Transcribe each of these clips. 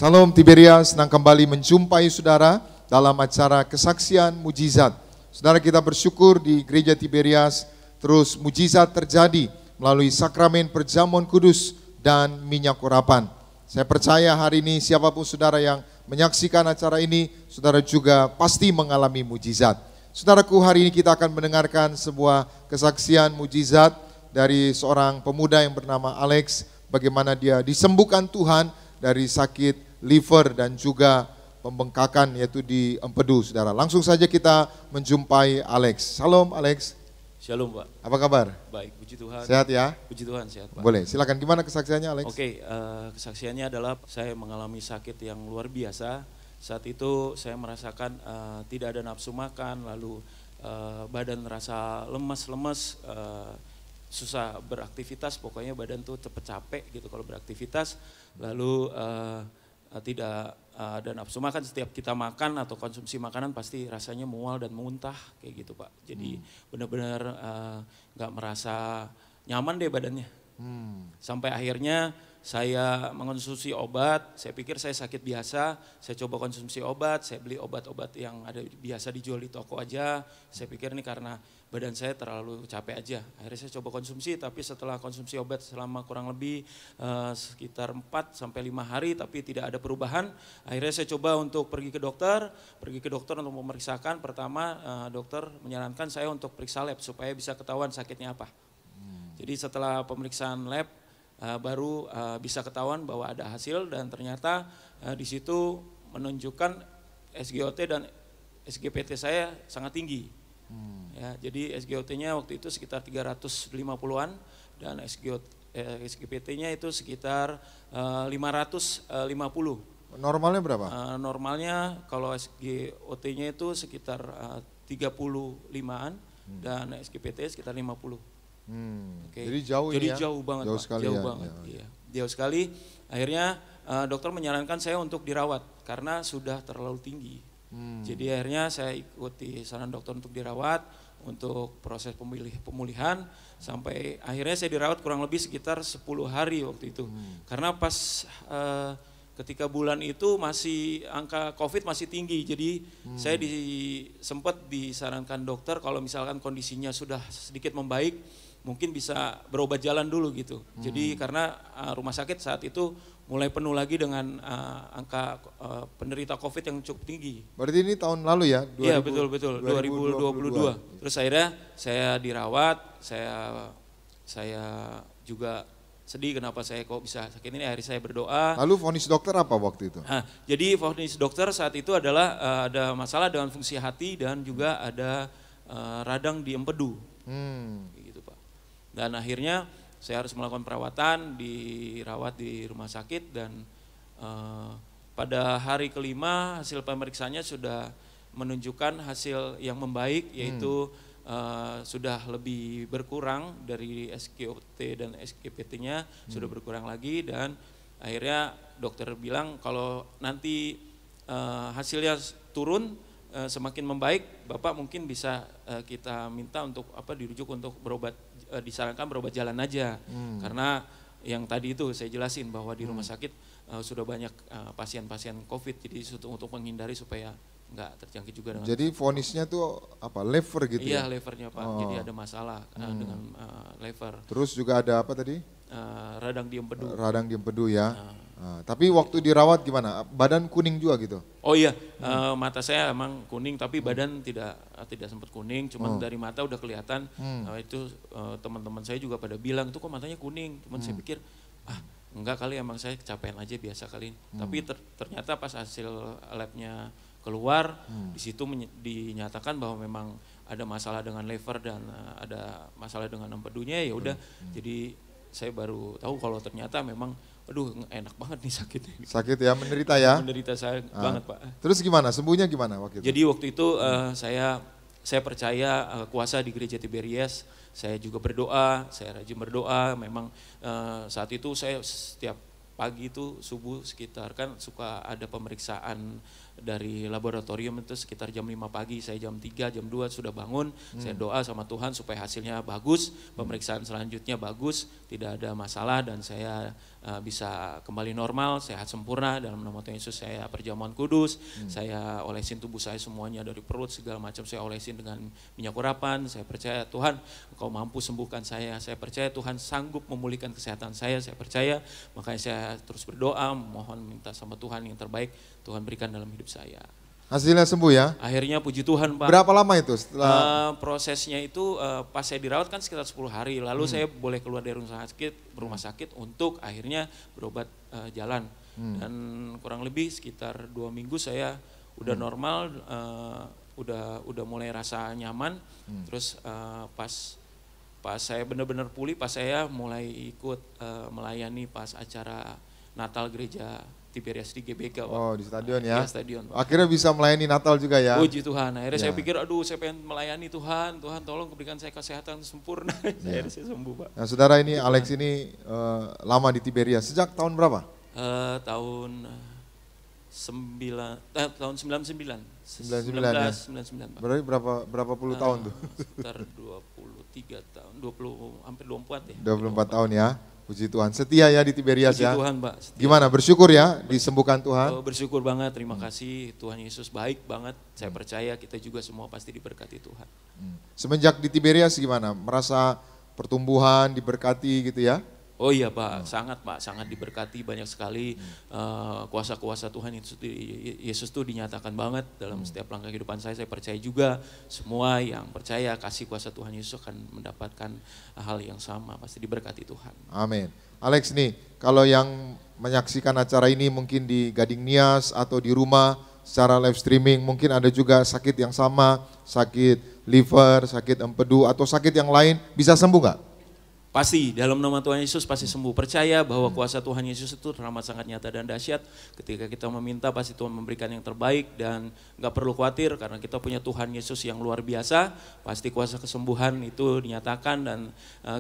Salam Tiberias, senang kembali menjumpai saudara dalam acara kesaksian mujizat. Saudara, kita bersyukur di Gereja Tiberias terus mujizat terjadi melalui sakramen perjamuan kudus dan minyak urapan. Saya percaya hari ini siapapun saudara yang menyaksikan acara ini, saudara juga pasti mengalami mujizat. Saudaraku, hari ini kita akan mendengarkan sebuah kesaksian mujizat dari seorang pemuda yang bernama Alex, bagaimana dia disembuhkan Tuhan dari sakit liver dan juga pembengkakan yaitu di empedu, saudara. Langsung saja kita menjumpai Alex. Salam Alex. Shalom Pak. Apa kabar? Baik, puji Tuhan. Sehat ya? Puji Tuhan, sehat Pak. Boleh, silakan. Gimana kesaksiannya Alex? Oke, kesaksiannya adalah saya mengalami sakit yang luar biasa. Saat itu saya merasakan tidak ada nafsu makan, lalu badan rasa lemes-lemes, susah beraktivitas, pokoknya badan tuh cepet capek gitu kalau beraktivitas. Lalu tidak ada nafsu makan, setiap kita makan atau konsumsi makanan pasti rasanya mual dan muntah kayak gitu Pak. Jadi benar-benar gak merasa nyaman deh badannya. Sampai akhirnya saya mengonsumsi obat, saya pikir saya sakit biasa, saya coba konsumsi obat, saya beli obat-obat yang ada biasa dijual di toko aja, saya pikir ini karena badan saya terlalu capek aja. Akhirnya saya coba konsumsi, tapi setelah konsumsi obat selama kurang lebih sekitar 4-5 hari tapi tidak ada perubahan, akhirnya saya coba untuk pergi ke dokter untuk memeriksakan. Pertama dokter menyarankan saya untuk periksa lab supaya bisa ketahuan sakitnya apa. Jadi setelah pemeriksaan lab baru bisa ketahuan bahwa ada hasil dan ternyata di situ menunjukkan SGOT dan SGPT saya sangat tinggi. Ya, jadi SGOT-nya waktu itu sekitar 350-an dan SGPT-nya itu sekitar 550. Normalnya berapa? Normalnya kalau SGOT-nya itu sekitar 35-an dan SGPT sekitar 50. Okay. Jadi jauh Jadi ya? Jauh banget jauh Pak, sekali jauh ya, banget. ya. Iya. Jauh sekali, akhirnya dokter menyarankan saya untuk dirawat karena sudah terlalu tinggi. Jadi akhirnya saya ikuti saran dokter untuk dirawat, untuk proses pemulihan, sampai akhirnya saya dirawat kurang lebih sekitar 10 hari waktu itu. Karena pas ketika bulan itu masih angka COVID masih tinggi, jadi saya sempat disarankan dokter kalau misalkan kondisinya sudah sedikit membaik, mungkin bisa berobat jalan dulu gitu. Jadi karena rumah sakit saat itu mulai penuh lagi dengan angka penderita COVID yang cukup tinggi. Berarti ini tahun lalu ya? Iya betul 2022. Terus akhirnya saya dirawat, saya juga sedih kenapa saya kok bisa sakit ini. Akhirnya saya berdoa. Lalu vonis dokter apa waktu itu? Jadi vonis dokter saat itu adalah ada masalah dengan fungsi hati dan juga ada radang di empedu. Gitu Pak. Dan akhirnya saya harus melakukan perawatan, dirawat di rumah sakit dan pada hari kelima hasil pemeriksaannya sudah menunjukkan hasil yang membaik, yaitu sudah lebih berkurang dari SGOT dan SGPT-nya sudah berkurang lagi, dan akhirnya dokter bilang kalau nanti hasilnya turun semakin membaik, Bapak mungkin bisa kita minta untuk dirujuk untuk berobat, disarankan berobat jalan aja. Karena yang tadi itu saya jelasin bahwa di rumah sakit sudah banyak pasien-pasien COVID, jadi untuk menghindari supaya nggak terjangkit juga dengan. Jadi vonisnya tuh apa, lever gitu ya? ya? Iya, levernya Pak, jadi ada masalah dengan lever. Terus juga ada apa tadi? Radang di empedu. Radang di empedu ya. Tapi waktu dirawat gimana? Badan kuning juga gitu? Oh iya, mata saya emang kuning tapi badan tidak sempat kuning, cuman dari mata udah kelihatan. Itu teman-teman saya juga pada bilang itu kok matanya kuning, cuman saya pikir enggak kali, emang saya kecapean aja biasa kali. Tapi ternyata pas hasil labnya keluar, di situ dinyatakan bahwa memang ada masalah dengan lever dan ada masalah dengan empedunya. Ya udah, jadi saya baru tahu kalau ternyata memang aduh enak banget nih sakitnya. Sakit ya, menderita ya? Menderita saya banget Pak. Terus gimana, sembuhnya gimana waktu itu? Jadi waktu itu saya percaya kuasa di Gereja Tiberias, saya juga berdoa, saya rajin berdoa. Memang saat itu saya setiap pagi itu subuh sekitar kan suka ada pemeriksaan dari laboratorium itu sekitar jam 5 pagi, saya jam 3, jam 2 sudah bangun, saya doa sama Tuhan supaya hasilnya bagus, pemeriksaan selanjutnya bagus, tidak ada masalah dan saya bisa kembali normal, sehat sempurna dalam nama Tuhan Yesus. Saya perjamuan kudus, saya olesin tubuh saya semuanya dari perut segala macam, saya olesin dengan minyak urapan. Saya percaya Tuhan Engkau mampu sembuhkan saya percaya Tuhan sanggup memulihkan kesehatan saya percaya, makanya saya terus berdoa, mohon minta sama Tuhan yang terbaik Tuhan berikan dalam hidup saya. Hasilnya sembuh ya? Akhirnya puji Tuhan Pak. Berapa lama itu setelah? Prosesnya itu pas saya dirawat kan sekitar 10 hari, lalu saya boleh keluar dari rumah sakit untuk akhirnya berobat jalan. Dan kurang lebih sekitar 2 minggu saya udah normal, udah mulai rasa nyaman. Terus pas saya benar-benar pulih, pas saya mulai ikut melayani pas acara Natal gereja Tiberias di GBK. Oh, di stadion ya? Iya, stadion. Pak. Akhirnya bisa melayani Natal juga ya? Puji Tuhan, akhirnya Ya. saya pikir aduh saya pengen melayani Tuhan, Tuhan tolong berikan saya kesehatan sempurna. Akhirnya saya sembuh Pak. Nah saudara ini Alex ini lama di Tiberias, sejak tahun berapa? Tahun 99. 99 ya? 99 Pak. Berarti berapa puluh tahun tuh? Sekitar 23 tahun, 20, hampir 24 ya. 24 tahun ya, puji Tuhan. Setia ya di Tiberias Puji ya? Tuhan Pak. Setia. Gimana, bersyukur ya disembuhkan Tuhan? Bersyukur banget, terima kasih Tuhan Yesus baik banget. Saya percaya kita juga semua pasti diberkati Tuhan. Semenjak di Tiberias gimana? Merasa pertumbuhan, diberkati gitu ya? Oh iya Pak, sangat diberkati, banyak sekali kuasa-kuasa Tuhan Yesus itu dinyatakan banget dalam setiap langkah kehidupan saya. Saya percaya juga semua yang percaya kasih kuasa Tuhan Yesus akan mendapatkan hal yang sama, pasti diberkati Tuhan. Amin. Alex nih, kalau yang menyaksikan acara ini mungkin di Gading Nias atau di rumah secara live streaming, mungkin ada juga sakit yang sama, sakit liver, sakit empedu atau sakit yang lain, bisa sembuh nggak? Pasti, dalam nama Tuhan Yesus pasti sembuh. Percaya bahwa kuasa Tuhan Yesus itu teramat sangat nyata dan dahsyat. Ketika kita meminta pasti Tuhan memberikan yang terbaik dan gak perlu khawatir karena kita punya Tuhan Yesus yang luar biasa. Pasti kuasa kesembuhan itu dinyatakan dan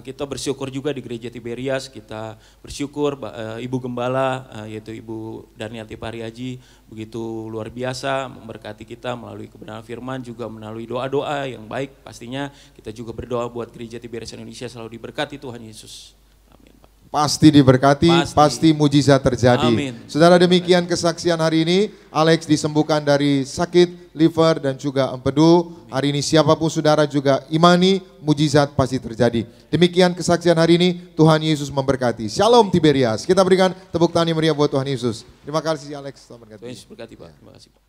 kita bersyukur juga di gereja Tiberias. Kita bersyukur Ibu Gembala yaitu Ibu Darniati Pariaji begitu luar biasa memberkati kita melalui kebenaran firman juga melalui doa-doa yang baik. Pastinya kita juga berdoa buat gereja Tiberias Indonesia selalu diberkati Tuhan Yesus. Amin, Pak. Pasti diberkati, pasti mujizat terjadi. Amin. Saudara, demikian kesaksian hari ini. Alex disembuhkan dari sakit liver dan juga empedu. Hari ini siapapun saudara juga imani, mujizat pasti terjadi. Demikian kesaksian hari ini, Tuhan Yesus memberkati. Shalom Tiberias. Kita berikan tepuk tangan yang meriah buat Tuhan Yesus. Terima kasih Alex. Tuhan Tuhan Yesus berkati Pak. Terima kasih Pak.